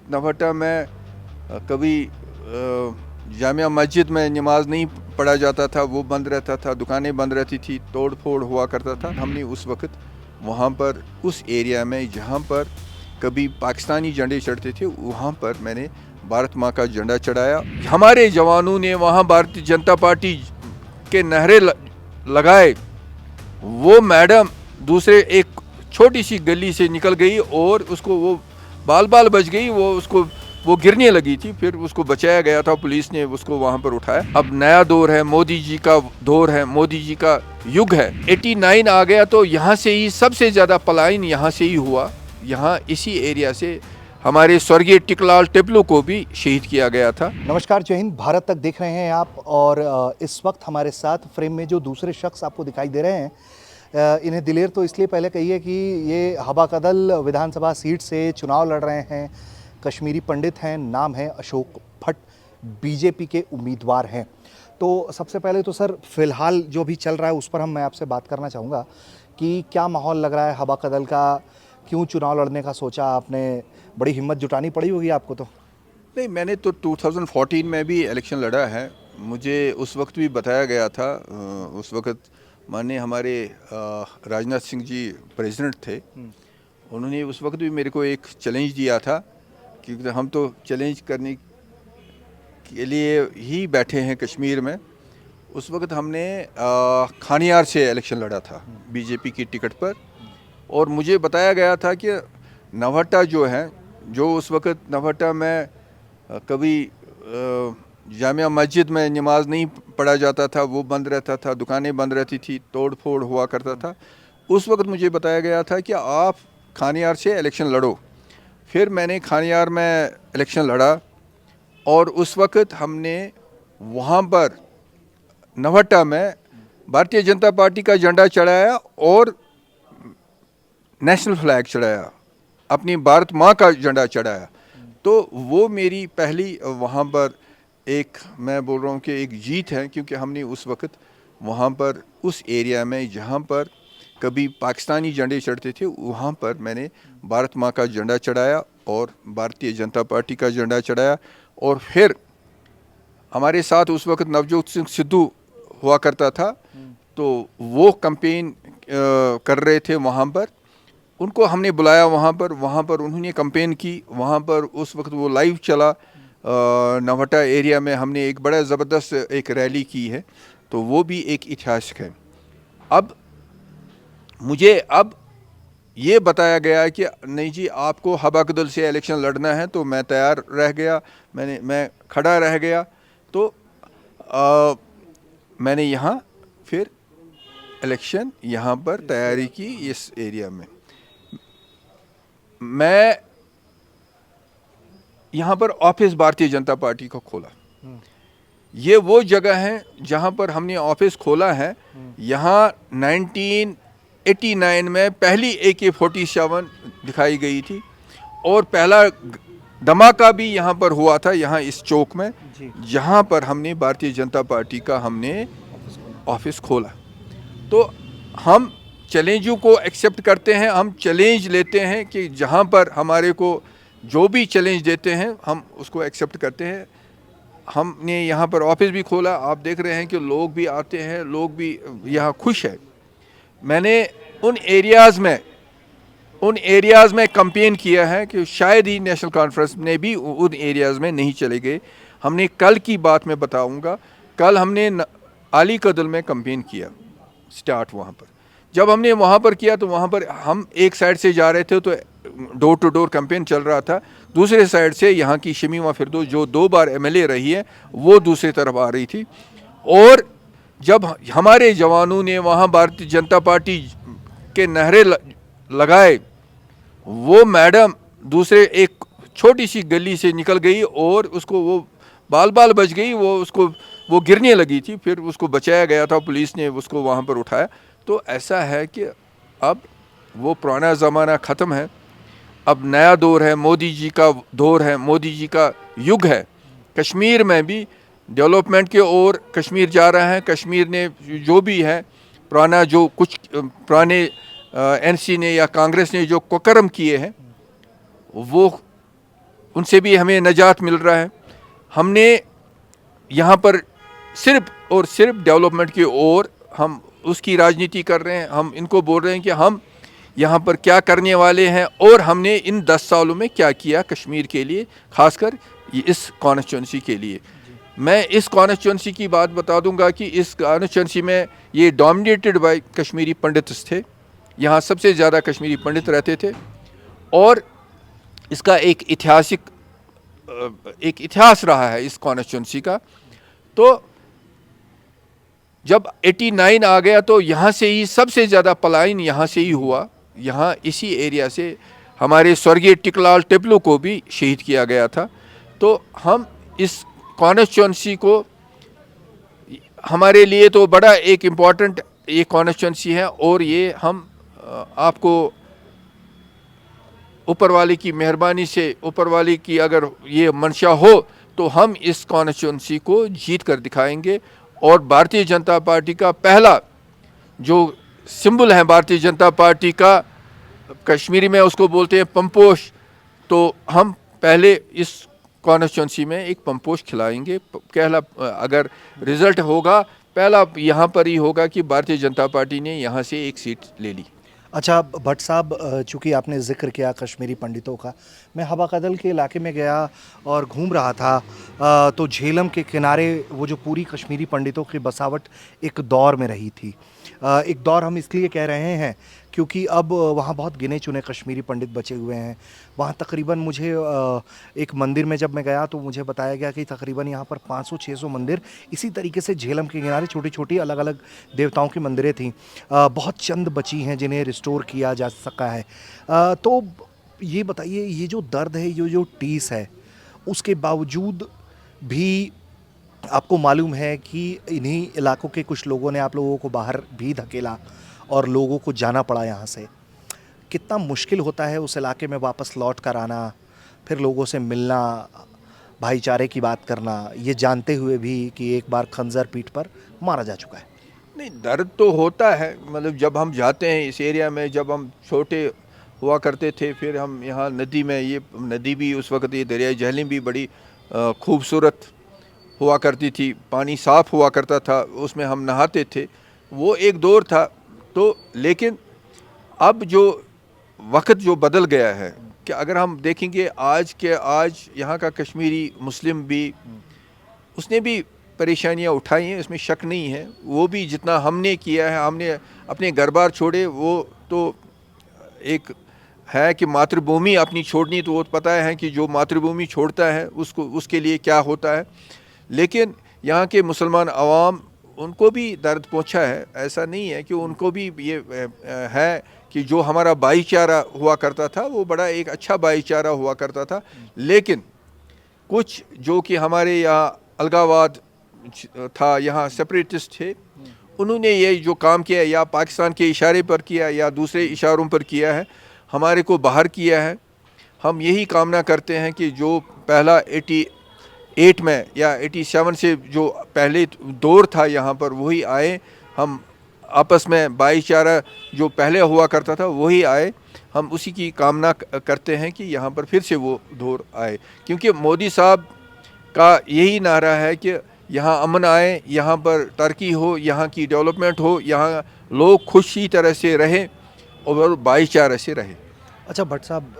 नवहट्टा में कभी जामिया मस्जिद में नमाज नहीं पढ़ा जाता था, वो बंद रहता था, दुकानें बंद रहती थी, तोड़ फोड़ हुआ करता था। हमने उस वक्त वहाँ पर उस एरिया में जहाँ पर कभी पाकिस्तानी झंडे चढ़ते थे, वहाँ पर मैंने भारत माँ का झंडा चढ़ाया। हमारे जवानों ने वहाँ भारतीय जनता पार्टी के नारे लगाए। वो मैडम दूसरे एक छोटी सी गली से निकल गई और उसको वो बाल बाल बच गई, वो गिरने लगी थी, फिर उसको बचाया गया था, पुलिस ने उसको वहाँ पर उठाया। अब नया दौर है, मोदी जी का दौर है, मोदी जी का युग है। 89 आ गया तो यहाँ से ही सबसे ज़्यादा पलायन यहाँ से ही हुआ। यहाँ इसी एरिया से हमारे स्वर्गीय टिकलाल टिपलू को भी शहीद किया गया था। नमस्कार, जय हिंद। भारत तक देख रहे हैं आप और इस वक्त हमारे साथ फ्रेम में जो दूसरे शख्स आपको दिखाई दे रहे हैं, इन्हें दिलेर तो इसलिए पहले कहिए कि ये हबा कदल विधानसभा सीट से चुनाव लड़ रहे हैं। कश्मीरी पंडित हैं, नाम है अशोक भट्ट, बीजेपी के उम्मीदवार हैं। तो सबसे पहले तो सर, फिलहाल जो भी चल रहा है उस पर मैं आपसे बात करना चाहूँगा कि क्या माहौल लग रहा है हबा कदल का, क्यों चुनाव लड़ने का सोचा आपने? बड़ी हिम्मत जुटानी पड़ी होगी आपको तो। नहीं, मैंने तो 2014 में भी इलेक्शन लड़ा है। मुझे उस वक्त भी बताया गया था, उस वक्त माननीय हमारे राजनाथ सिंह जी प्रेसिडेंट थे, उन्होंने उस वक्त भी मेरे को एक चैलेंज दिया था, क्योंकि हम तो चैलेंज करने के लिए ही बैठे हैं कश्मीर में। उस वक्त हमने खानियार से इलेक्शन लड़ा था बीजेपी की टिकट पर, और मुझे बताया गया था कि नवहट्टा जो है, जो उस वक्त नवहट्टा में कभी जामिया मस्जिद में नमाज नहीं पढ़ा जाता था, वो बंद रहता था, दुकानें बंद रहती थी, तोड़ फोड़ हुआ करता था। उस वक्त मुझे बताया गया था कि आप खानियार से इलेक्शन लड़ो। फिर मैंने खानियार में इलेक्शन लड़ा और उस वक्त हमने वहाँ पर नवहट्टा में भारतीय जनता पार्टी का झंडा चढ़ाया और नेशनल फ्लैग चढ़ाया, अपनी भारत माँ का झंडा चढ़ाया। तो वो मेरी पहली वहाँ पर एक, मैं बोल रहा हूँ कि एक जीत है, क्योंकि हमने उस वक्त वहाँ पर उस एरिया में जहाँ पर कभी पाकिस्तानी झंडे चढ़ते थे, वहाँ पर मैंने भारत माँ का झंडा चढ़ाया और भारतीय जनता पार्टी का झंडा चढ़ाया। और फिर हमारे साथ उस वक्त नवजोत सिंह सिद्धू हुआ करता था, तो वो कैंपेन कर रहे थे वहाँ पर, उनको हमने बुलाया वहाँ पर उन्होंने कैंपेन की। वहाँ पर उस वक्त वो लाइव चला। नवहट्टा एरिया में हमने एक बड़ा ज़बरदस्त एक रैली की है, तो वो भी एक इतिहास है। अब मुझे ये बताया गया कि नहीं जी, आपको हबा कदल से इलेक्शन लड़ना है, तो मैं तैयार रह गया, मैं खड़ा रह गया। तो मैंने यहाँ फिर इलेक्शन यहाँ पर तैयारी की इस एरिया में। मैं यहाँ पर ऑफिस भारतीय जनता पार्टी को खोला। ये वो जगह है जहाँ पर हमने ऑफिस खोला है। यहाँ 1989 में पहली AK-47 दिखाई गई थी और पहला धमाका भी यहाँ पर हुआ था, यहाँ इस चौक में, जहाँ पर हमने भारतीय जनता पार्टी का हमने ऑफिस खोला। तो हम चैलेंजों को एक्सेप्ट करते हैं, हम चैलेंज लेते हैं कि जहाँ पर हमारे को जो भी चैलेंज देते हैं हम उसको एक्सेप्ट करते हैं। हमने यहाँ पर ऑफिस भी खोला, आप देख रहे हैं कि लोग भी आते हैं, लोग भी यहाँ खुश है। मैंने उन एरियाज़ में कैंपेन किया है कि शायद ही नेशनल कॉन्फ्रेंस ने भी उन एरियाज़ में नहीं चले गए। हमने कल की बात मैं बताऊंगा, कल हमने अली कदल में कैंपेन किया स्टार्ट। वहाँ पर जब हमने वहाँ पर किया तो वहाँ पर हम एक साइड से जा रहे थे, तो डोर टू डोर कैंपेन चल रहा था। दूसरे साइड से यहाँ की शमीमा फिरदौस, जो 2 बार MLA रही है, वो दूसरी तरफ आ रही थी। और जब हमारे जवानों ने वहाँ भारतीय जनता पार्टी के नारे लगाए, वो मैडम दूसरे एक छोटी सी गली से निकल गई और उसको वो बाल बाल बच गई, वो गिरने लगी थी, फिर उसको बचाया गया था, पुलिस ने उसको वहाँ पर उठाया। तो ऐसा है कि अब वो पुराना ज़माना ख़त्म है, अब नया दौर है, मोदी जी का दौर है, मोदी जी का युग है। कश्मीर में भी डेवलपमेंट की ओर कश्मीर जा रहा है। कश्मीर ने जो भी है पुराना, जो कुछ पुराने NC ने या कांग्रेस ने जो कुकर्म किए हैं, वो उनसे भी हमें निजात मिल रहा है। हमने यहाँ पर सिर्फ और सिर्फ डेवलपमेंट की ओर हम उसकी राजनीति कर रहे हैं। हम इनको बोल रहे हैं कि हम यहाँ पर क्या करने वाले हैं और हमने इन 10 सालों में क्या किया कश्मीर के लिए, खासकर इस कॉन्स्टिट्यूंसी के लिए। मैं इस कॉन्स्टिट्यूंसी की बात बता दूंगा कि इस कॉन्स्टिट्यूंसी में ये डोमिनेटेड बाय कश्मीरी पंडित्स थे। यहाँ सबसे ज़्यादा कश्मीरी पंडित रहते थे और इसका एक इतिहास रहा है इस कॉन्स्टिट्यूंसी का। तो जब 89 आ गया तो यहाँ से ही सबसे ज़्यादा पलायन यहाँ से ही हुआ। यहाँ इसी एरिया से हमारे स्वर्गीय टिकलाल टिपलू को भी शहीद किया गया था। तो हम इस कॉन्स्टिट्यूंसी को, हमारे लिए तो बड़ा एक इम्पॉर्टेंट ये कॉन्स्टिट्यूंसी है और ये हम आपको ऊपर वाले की मेहरबानी से, ऊपर वाले की अगर ये मंशा हो तो हम इस कॉन्स्टिट्यूंसी को जीत कर दिखाएंगे। और भारतीय जनता पार्टी का पहला जो सिंबल है भारतीय जनता पार्टी का, कश्मीरी में उसको बोलते हैं पंपोश, तो हम पहले इस कॉन्स्टिट्यूंसी में एक पंपोश खिलाएंगे। पहला अगर रिजल्ट होगा, पहला यहाँ पर ही होगा कि भारतीय जनता पार्टी ने यहाँ से एक सीट ले ली। अच्छा भट्ट साहब, चूँकि आपने ज़िक्र किया कश्मीरी पंडितों का, मैं हवा कदल के इलाके में गया और घूम रहा था, तो झेलम के किनारे वो जो पूरी कश्मीरी पंडितों की बसावट एक दौर में रही थी। एक दौर हम इसलिए कह रहे हैं क्योंकि अब वहाँ बहुत गिने चुने कश्मीरी पंडित बचे हुए हैं। वहाँ तकरीबन मुझे एक मंदिर में जब मैं गया तो मुझे बताया गया कि तकरीबन यहाँ पर 500-600 मंदिर इसी तरीके से झेलम के किनारे छोटी छोटी अलग अलग देवताओं की मंदिरें थीं। बहुत चंद बची हैं जिन्हें रिस्टोर किया जा सका है। तो ये बताइए, ये जो दर्द है, ये जो टीस है, उसके बावजूद भी आपको मालूम है कि इन्हीं इलाकों के कुछ लोगों ने आप लोगों को बाहर भी धकेला और लोगों को जाना पड़ा यहाँ से। कितना मुश्किल होता है उस इलाके में वापस लौट कर आना, फिर लोगों से मिलना, भाईचारे की बात करना, ये जानते हुए भी कि एक बार खंजर पीठ पर मारा जा चुका है। नहीं, दर्द तो होता है। मतलब जब हम जाते हैं इस एरिया में, जब हम छोटे हुआ करते थे, फिर हम यहाँ नदी में, ये नदी भी उस वक्त, ये दरिया झेलम भी बड़ी खूबसूरत हुआ करती थी, पानी साफ़ हुआ करता था, उसमें हम नहाते थे, वो एक दौर था। तो लेकिन अब जो वक्त जो बदल गया है कि अगर हम देखेंगे आज यहाँ का कश्मीरी मुस्लिम भी, उसने भी परेशानियाँ उठाई हैं, इसमें शक नहीं है। वो भी जितना हमने किया है, हमने अपने घर बार छोड़े, वो तो एक है कि मातृभूमि अपनी छोड़नी, तो वो पता है कि जो मातृभूमि छोड़ता है उसको, उसके लिए क्या होता है। लेकिन यहाँ के मुसलमान अवाम, उनको भी दर्द पहुँचा है। ऐसा नहीं है कि उनको भी ये है कि जो हमारा भाईचारा हुआ करता था वो बड़ा एक अच्छा भाईचारा हुआ करता था, लेकिन कुछ जो कि हमारे यहाँ अलगावाद था, यहाँ सेपरेटिस्ट थे, उन्होंने ये जो काम किया, या पाकिस्तान के इशारे पर किया या दूसरे इशारों पर किया है, हमारे को बाहर किया है। हम यही कामना करते हैं कि जो पहला 88 में या 87 से जो पहले दौर था यहाँ पर, वही आए। हम आपस में भाईचारा जो पहले हुआ करता था वही आए। हम उसी की कामना करते हैं कि यहाँ पर फिर से वो दौर आए, क्योंकि मोदी साहब का यही नारा है कि यहाँ अमन आए, यहाँ पर तरक्की हो, यहाँ की डेवलपमेंट हो, यहाँ लोग खुशी तरह से रहें और भाईचारे से रहें। अच्छा भट्ट साहब,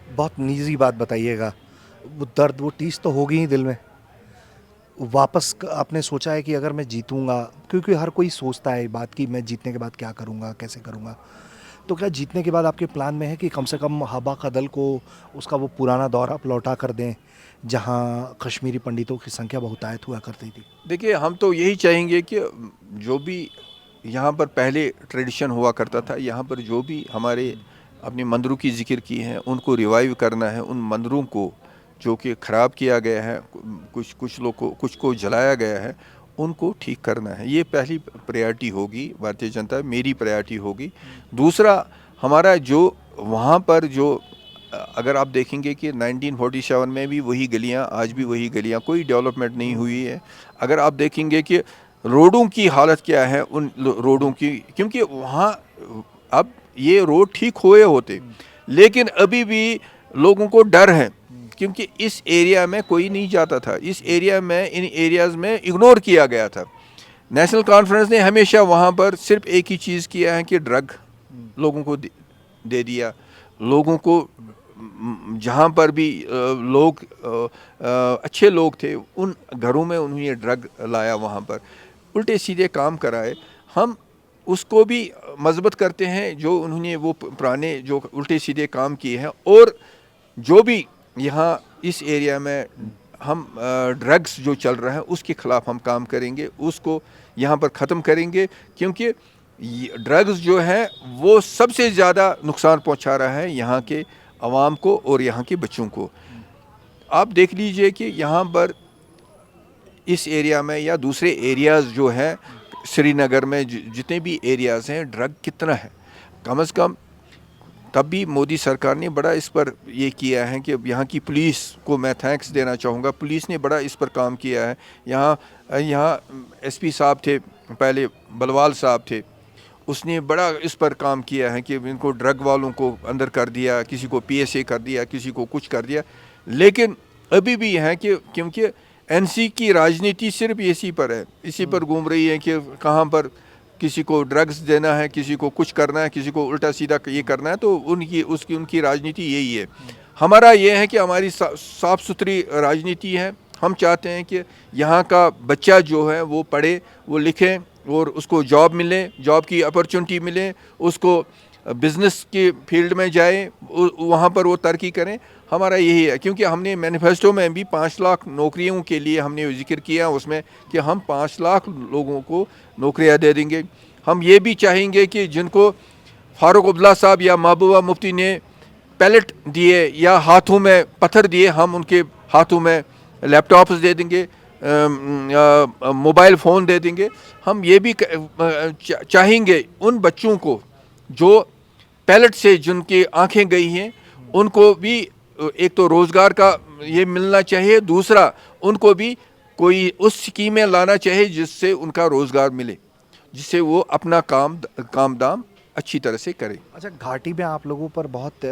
बहुत निजी बात बताइएगा, वो दर्द, वो टीस तो होगी ही दिल में। वापस आपने सोचा है कि अगर मैं जीतूंगा, क्योंकि हर कोई सोचता है बात कि मैं जीतने के बाद क्या करूंगा, कैसे करूंगा, तो क्या जीतने के बाद आपके प्लान में है कि कम से कम हवा का दल को उसका वो पुराना दौर आप लौटा कर दें जहां कश्मीरी पंडितों की संख्या बहुतायत हुआ करती थी? देखिए, हम तो यही चाहेंगे कि जो भी यहाँ पर पहले ट्रेडिशन हुआ करता था, यहाँ पर जो भी हमारे अपने मंदिरों की जिक्र की हैं, उनको रिवाइव करना है। उन मंदिरों को जो कि ख़राब किया गया है, कुछ को जलाया गया है, उनको ठीक करना है। ये पहली प्रायोरिटी होगी भारतीय जनता, मेरी प्रायोरिटी होगी। दूसरा, हमारा जो वहाँ पर जो, अगर आप देखेंगे कि 1947 में भी वही गलियाँ, आज भी वही गलियाँ, कोई डेवलपमेंट नहीं हुई है। अगर आप देखेंगे कि रोडों की हालत क्या है, उन रोडों की, क्योंकि वहाँ अब ये रोड ठीक हुए होते, लेकिन अभी भी लोगों को डर है क्योंकि इस एरिया में कोई नहीं जाता था, इस एरिया में, इन एरियाज़ में इग्नोर किया गया था। नेशनल कॉन्फ्रेंस ने हमेशा वहाँ पर सिर्फ एक ही चीज़ किया है कि ड्रग लोगों को दे दिया। लोगों को जहाँ पर भी लोग अच्छे लोग थे उन घरों में उन्होंने ड्रग लाया, वहाँ पर उल्टे सीधे काम कराए। हम उसको भी मजबूत करते हैं जो उन्होंने वो पुराने जो उल्टे सीधे काम किए हैं, और जो भी यहाँ इस एरिया में हम ड्रग्स जो चल रहा है उसके ख़िलाफ़ हम काम करेंगे, उसको यहाँ पर ख़त्म करेंगे। क्योंकि ड्रग्स जो है वो सबसे ज़्यादा नुकसान पहुँचा रहा है यहाँ के आवाम को और यहाँ के बच्चों को। आप देख लीजिए कि यहाँ पर इस एरिया में या दूसरे एरियाज़ जो हैं श्रीनगर में जितने भी एरियाज़ हैं, ड्रग कितना है। कम से कम तब भी मोदी सरकार ने बड़ा इस पर ये किया है कि यहाँ की पुलिस को मैं थैंक्स देना चाहूँगा। पुलिस ने बड़ा इस पर काम किया है। यहाँ एसपी साहब थे पहले, बलवाल साहब थे, उसने बड़ा इस पर काम किया है कि इनको ड्रग वालों को अंदर कर दिया, किसी को पीएसए कर दिया, किसी को कुछ कर दिया। लेकिन अभी भी है कि क्योंकि एनसी की राजनीति सिर्फ इसी पर है, इसी पर घूम रही है कि कहाँ पर किसी को ड्रग्स देना है, किसी को कुछ करना है, किसी को उल्टा सीधा ये करना है। तो उनकी राजनीति यही है। हमारा ये है कि हमारी साफ़ सुथरी राजनीति है। हम चाहते हैं कि यहाँ का बच्चा जो है वो पढ़े, वो लिखे और उसको जॉब मिले, जॉब की अपॉर्चुनिटी मिले, उसको बिज़नेस के फील्ड में जाए, वहाँ पर वो तरक्की करें। हमारा यही है, क्योंकि हमने मैनिफेस्टो में भी 5 लाख नौकरियों के लिए हमने जिक्र किया उसमें कि हम 5 लाख लोगों को नौकरियाँ दे देंगे। हम ये भी चाहेंगे कि जिनको फारूक अब्दुल्ला साहब या महबूबा मुफ्ती ने पैलेट दिए या हाथों में पत्थर दिए, हम उनके हाथों में लैपटॉप्स दे देंगे, मोबाइल फ़ोन दे देंगे। हम ये भी चाहेंगे उन बच्चों को जो पैलेट से जिनकी आंखें गई हैं, उनको भी एक तो रोज़गार का ये मिलना चाहिए, दूसरा उनको भी कोई उस स्कीम में लाना चाहिए जिससे उनका रोज़गार मिले, जिससे वो अपना काम दाम अच्छी तरह से करें। अच्छा, घाटी में आप लोगों पर बहुत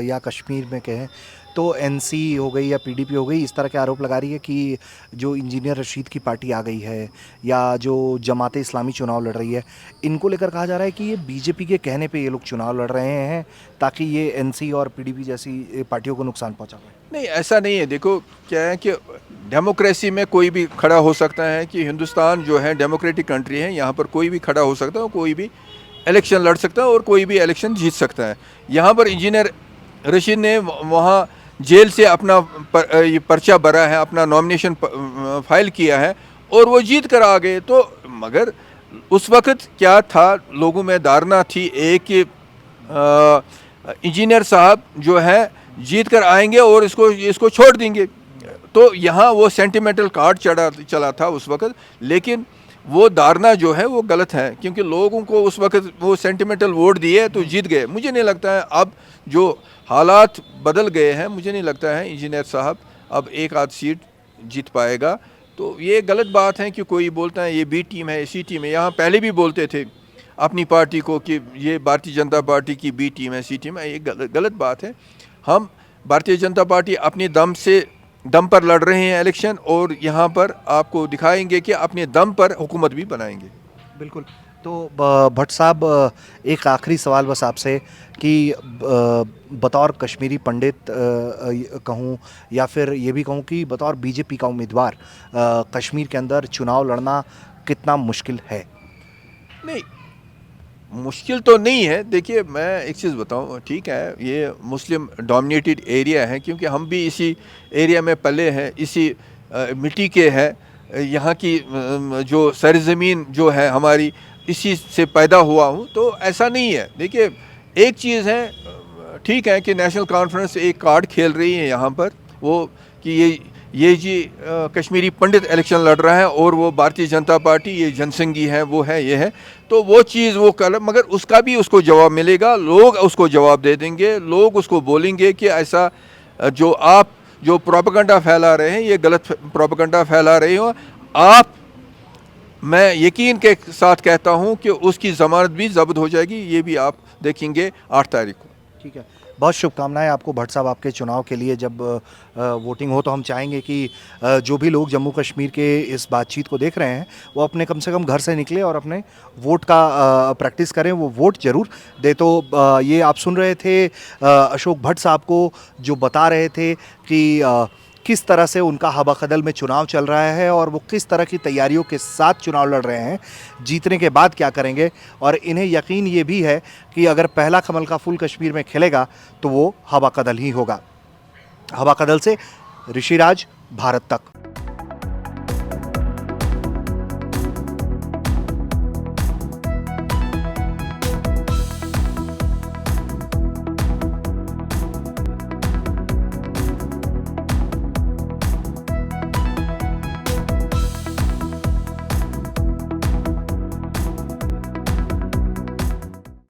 या कश्मीर में कहें तो एनसी हो गई या पीडीपी हो गई, इस तरह के आरोप लगा रही है कि जो इंजीनियर रशीद की पार्टी आ गई है या जो जमाते इस्लामी चुनाव लड़ रही है, इनको लेकर कहा जा रहा है कि ये बीजेपी के कहने पे ये लोग चुनाव लड़ रहे हैं ताकि ये एनसी और पीडीपी जैसी पार्टियों को नुकसान पहुंचा पाए। नहीं, ऐसा नहीं है। देखो क्या है कि डेमोक्रेसी में कोई भी खड़ा हो सकता है, कि हिंदुस्तान जो है डेमोक्रेटिक कंट्री है, यहाँ पर कोई भी खड़ा हो सकता है, कोई भी इलेक्शन लड़ सकता है और कोई भी इलेक्शन जीत सकता है। यहाँ पर इंजीनियर रशीद ने वहाँ जेल से अपना ये पर्चा भरा है, अपना नॉमिनेशन फाइल किया है और वो जीत कर आ गए। तो मगर उस वक़्त क्या था, लोगों में धारणा थी एक इंजीनियर साहब जो है जीत कर आएंगे और इसको छोड़ देंगे। तो यहाँ वो सेंटिमेंटल कार्ड चला था उस वक़्त, लेकिन वो धारणा जो है वो गलत है, क्योंकि लोगों को उस वक़्त वो सेंटिमेंटल वोट दिए तो जीत गए। मुझे नहीं लगता है, अब जो हालात बदल गए हैं, मुझे नहीं लगता है इंजीनियर साहब अब एक आध सीट जीत पाएगा। तो ये गलत बात है कि कोई बोलता है ये बी टीम है, सी टीम है। यहाँ पहले भी बोलते थे अपनी पार्टी को कि ये भारतीय जनता पार्टी की बी टीम है, सी टीम है। ये गलत बात है। हम भारतीय जनता पार्टी अपने दम पर लड़ रहे हैं इलेक्शन, और यहाँ पर आपको दिखाएंगे कि अपने दम पर हुकूमत भी बनाएंगे। बिल्कुल। तो भट्ट साहब, एक आखिरी सवाल बस आपसे कि बतौर कश्मीरी पंडित कहूँ या फिर ये भी कहूँ कि बतौर बीजेपी का उम्मीदवार कश्मीर के अंदर चुनाव लड़ना कितना मुश्किल है? नहीं, मुश्किल तो नहीं है। देखिए, मैं एक चीज़ बताऊं, ठीक है ये मुस्लिम डोमिनेटेड एरिया है, क्योंकि हम भी इसी एरिया में पले हैं, इसी मिट्टी के हैं। यहाँ की जो सरज़मीन जो है हमारी, इसी से पैदा हुआ हूँ। तो ऐसा नहीं है। देखिए, एक चीज़ है, ठीक है कि नेशनल कॉन्फ्रेंस एक कार्ड खेल रही है यहाँ पर, वो कि ये जी कश्मीरी पंडित इलेक्शन लड़ रहा है और वो भारतीय जनता पार्टी ये जनसंघी है, वो है, ये है। तो वो चीज़ वो कर, मगर उसका भी उसको जवाब मिलेगा, लोग उसको जवाब दे देंगे, लोग उसको बोलेंगे कि ऐसा जो आप जो प्रोपेगेंडा फैला रहे हैं, ये गलत प्रोपेगेंडा फैला रहे हो आप। मैं यकीन के साथ कहता हूँ कि उसकी ज़मानत भी ज़ब्त हो जाएगी, ये भी आप देखेंगे 8 तारीख को। ठीक है, बहुत शुभकामनाएं आपको भट्ट साहब आपके चुनाव के लिए। जब वोटिंग हो तो हम चाहेंगे कि जो भी लोग जम्मू कश्मीर के इस बातचीत को देख रहे हैं वो अपने कम से कम घर से निकले और अपने वोट का प्रैक्टिस करें, वो वोट जरूर दे। तो ये आप सुन रहे थे अशोक भट्ट साहब को, जो बता रहे थे कि किस तरह से उनका हवा कदल में चुनाव चल रहा है और वो किस तरह की तैयारियों के साथ चुनाव लड़ रहे हैं, जीतने के बाद क्या करेंगे। और इन्हें यकीन ये भी है कि अगर पहला कमल का फूल कश्मीर में खिलेगा तो वो हवा कदल ही होगा। हवा कदल से ऋषिराज, भारत तक।